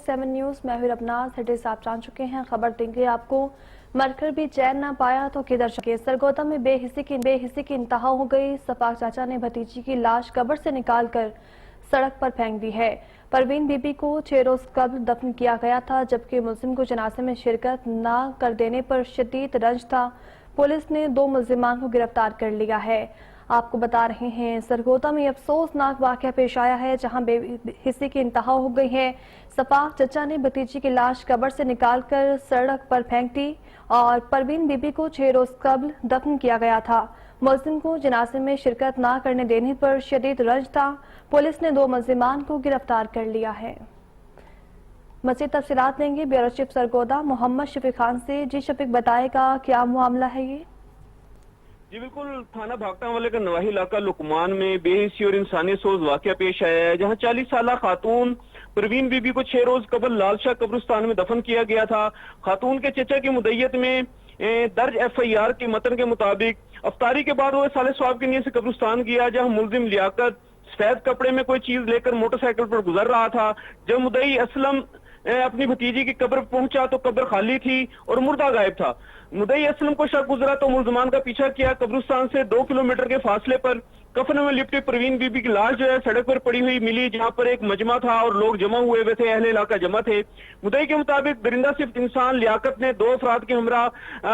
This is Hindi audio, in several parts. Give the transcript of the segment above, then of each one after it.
7 न्यूज। मैं हूं रबनाज। हेडलाइंस आप जान चुके हैं। खबर देंगे आपको। मरकर भी चैन ना पाया तो किधर चले। सरगोदा में बेहिसी की इंतहा हो गई। सफाक चाचा ने भतीजी की लाश कब्र से निकालकर सड़क पर फेंक दी है। परवीन बीबी को 6 रोज कब्ल दफन किया गया था, जबकि मुलजिम को जनाजे में शिरकत न कर देने पर शदीद रंज था। पुलिस ने 2 मुलजिमान को गिरफ्तार कर लिया है। आपको बता रहे हैं, सरगोदा में अफसोसनाक वाकया पेश आया है, जहां बेहिसी की इंतहा हो गई है। सफाक चचा ने भतीजी की लाश कब्र से निकालकर सड़क पर फेंक दी और परवीन बीबी को 6 रोज कब्ल दफन किया गया था। मुलजिम को जनाजे में शिरकत न करने देने पर शदीद रंज था। पुलिस ने 2 मुलजिमान को गिरफ्तार कर लिया है। मज़ीद तफसीलात लेंगे ब्यूरो चीफ सरगोदा मोहम्मद शफीक खान से। जी शफीक, बताएगा क्या मामला है ये? जी बिल्कुल, थाना भागटा वाले का नवाही इलाका लुकमान में बेहिसी और इंसानी सोज वाकया पेश आया है, जहां 40 साल खातून परवीन बीबी को 6 रोज कबल लालशाह कब्रिस्तान में दफन किया गया था। खातून के चचा की मुद्दत में दर्ज FIR के मतन के मुताबिक अफ्तारी के बाद वो साले स्वाब की नीयत से कब्रिस्तान गया, जहां मुलजिम लियाकत सफेद कपड़े में कोई चीज लेकर मोटरसाइकिल पर गुजर रहा था। जब मुद्दई असलम अपनी भतीजी की कब्र पहुंचा तो कब्र खाली थी और मुर्दा गायब था। मुद्दई असलम को शक गुजरा तो मुलजमान का पीछा किया। कब्रिस्तान से 2 किलोमीटर के फासले पर कफन में लिपटी परवीन बीबी की लाश जो है सड़क पर पड़ी हुई मिली, जहां पर एक मजमा था और लोग जमा हुए हुए थे, अहले इलाका जमा थे। मुद्दई के मुताबिक दरिंदा सिर्फ इंसान लियाकत ने 2 अफराद के हमरा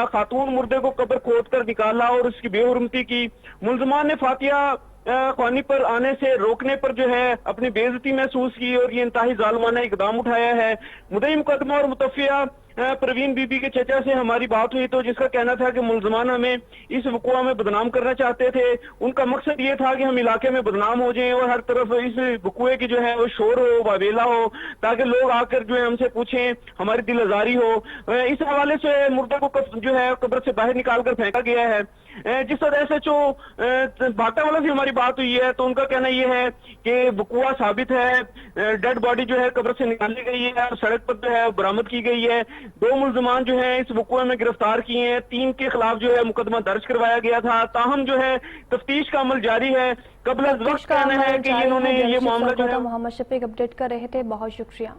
खातून मुर्दे को कब्र खोद कर निकाला और उसकी बेहुरमती की। मुलजमान ने फातिया खानी पर आने से रोकने पर जो है अपनी बेइज्जती महसूस की और ये इंतहाई जालिमाना इकदाम उठाया है। मुद्दई मुकदमा और मुतफिया परवीन बीबी के चचा से हमारी बात हुई तो जिसका कहना था कि मुलजमान हमें इस वक़ुआ में बदनाम करना चाहते थे। उनका मकसद ये था कि हम इलाके में बदनाम हो जाएं और हर तरफ इस वक़ुए की जो है वो शोर हो, वावेला हो, ताकि लोग आकर जो है हमसे पूछें, हमारी दिल आजारी हो। इस हवाले से मुर्दा को जो है कब्र से बाहर निकाल कर फेंका गया है। जिस तरह से जो भाटा वाला से हमारी बात हुई है तो उनका कहना यह है कि वक़ुआ साबित है, डेड बॉडी जो है कब्र से निकाली गई है और सड़क पर जो है बरामद की गई है। 2 मुलजमान जो है इस वक़ुए में गिरफ्तार किए हैं। 3 के खिलाफ जो है मुकदमा दर्ज करवाया गया था। ताहम जो है तफ्तीश का अमल जारी है। कबल वक्त कहना है कि इन्होंने ये मामला जो है मोहम्मद शफीक अपडेट कर रहे थे। बहुत शुक्रिया।